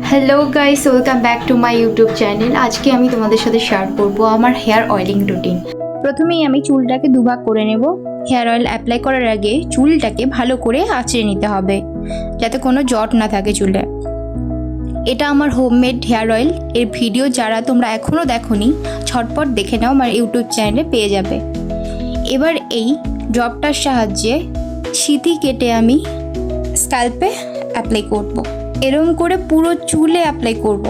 Hello guys, welcome back to my YouTube channel. আজকে আমি তোমাদের সাথে শেয়ার করব আমার হেয়ার অয়েলিং রুটিন। প্রথমেই আমি চুলটাকে দুভাগ করে নেব। হেয়ার অয়েল অ্যাপ্লাই করার আগে চুলটাকে ভালো করে আঁচড়ে নিতে হবে যাতে কোনো জট না থাকে চুলে। এটা আমার হোমমেড হেয়ার অয়েল। এর ভিডিও যারা তোমরা এখনও দেখোনি ঝটপট দেখে নাও, আমার ইউটিউব চ্যানেলে পেয়ে যাবে। এবার এই ড্রপটার সাহায্যে সিঁথি কেটে আমি স্ক্যাল্পে অ্যাপ্লাই করব। এরম করে পুরো চুলে অ্যাপ্লাই করব।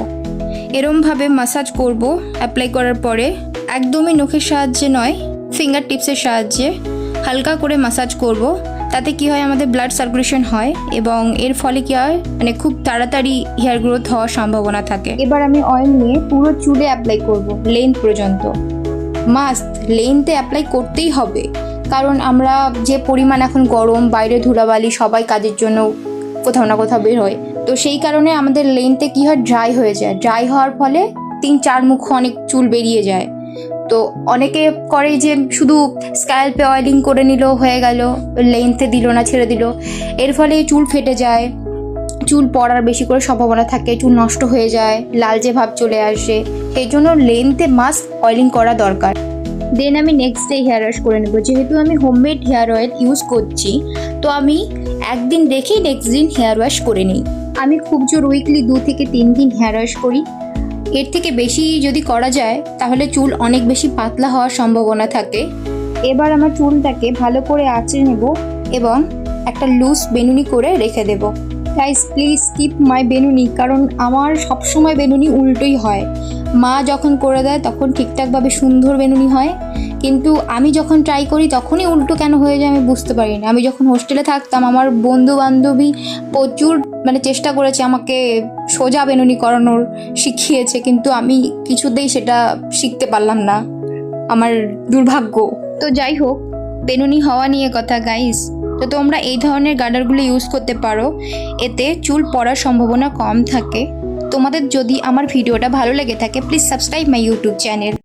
এরমভাবে মাসাজ করব। অ্যাপ্লাই করার পরে একদমই নখের সাহায্যে নয়, ফিঙ্গার টিপসের সাহায্যে হালকা করে মাসাজ করব। তাতে কি হয়, আমাদের ব্লাড সার্কুলেশন হয় এবং এর ফলে কি হয়, মানে খুব তাড়াতাড়ি হেয়ার গ্রোথ হওয়ার সম্ভাবনা থাকে। এবার আমি অয়েল নিয়ে পুরো চুলে অ্যাপ্লাই করব, লেন্থ পর্যন্ত। মাস্ট লেন্থে অ্যাপ্লাই করতেই হবে, কারণ আমরা যে পরিমাণ এখন গরম, বাইরে ধুলাবালি, সবাই কাজের জন্য কোথাও না কোথাও বের হয়, তো সেই কারণে আমাদের লেন্থে কী হয়, ড্রাই হয়ে যায়। ড্রাই হওয়ার ফলে 3-4 মুখ অনেক চুল বেরিয়ে যায়। তো অনেকে করে যে শুধু স্ক্যাল্পে অয়েলিং করে নিল, হয়ে গেল, লেন্থে দিল না, ছেড়ে দিল। এর ফলে চুল ফেটে যায়, চুল পড়ার বেশি করে সম্ভাবনা থাকে, চুল নষ্ট হয়ে যায়, লালচে ভাব চলে আসে। সেই জন্য লেন্থে মাস্ট অয়েলিং করা দরকার। দেন আমি নেক্সট ডে হেয়ার ওয়াশ করে নেব। যেহেতু আমি হোমমেড হেয়ার অয়েল ইউজ করছি, তো আমি একদিন রেখেই নেক্সট দিন হেয়ার ওয়াশ করে নিই। আমি খুব জোর উইকলি 2 থেকে 3 দিন হেয়ার ওয়াশ করি। এর থেকে বেশি যদি করা যায় তাহলে চুল অনেক বেশি পাতলা হওয়ার সম্ভাবনা থাকে। এবার আমার চুলটাকে ভালো করে আঁচড়ে নেব এবং একটা লুজ বেনুনি করে রেখে দেব। গাইস প্লিজ স্কিপ মাই বেনুনি, কারণ আমার সবসময় বেনুনি উল্টোই হয়। মা যখন করে দেয় তখন ঠিকঠাকভাবে সুন্দর বেনুনি হয়, কিন্তু আমি যখন ট্রাই করি তখনই উল্টো কেন হয়ে যায় আমি বুঝতে পারি না। আমি যখন হোস্টেলে থাকতাম, আমার বন্ধু বান্ধবী প্রচুর চেষ্টা করেছে আমাকে সোজা বেনুনি করানোর, শিখিয়েছে, কিন্তু আমি কিছুতেই সেটা শিখতে পারলাম না। আমার দুর্ভাগ্য। তো যাই হোক, বেনুনি হওয়া নিয়ে কথা গাইস। তো তোমরা এই ধরনের গার্ডারগুলো ইউজ করতে পারো, এতে চুল পড়ার সম্ভাবনা কম থাকে। তোমাদের যদি আমার ভিডিওটা ভালো লেগে থাকে, please subscribe my YouTube channel.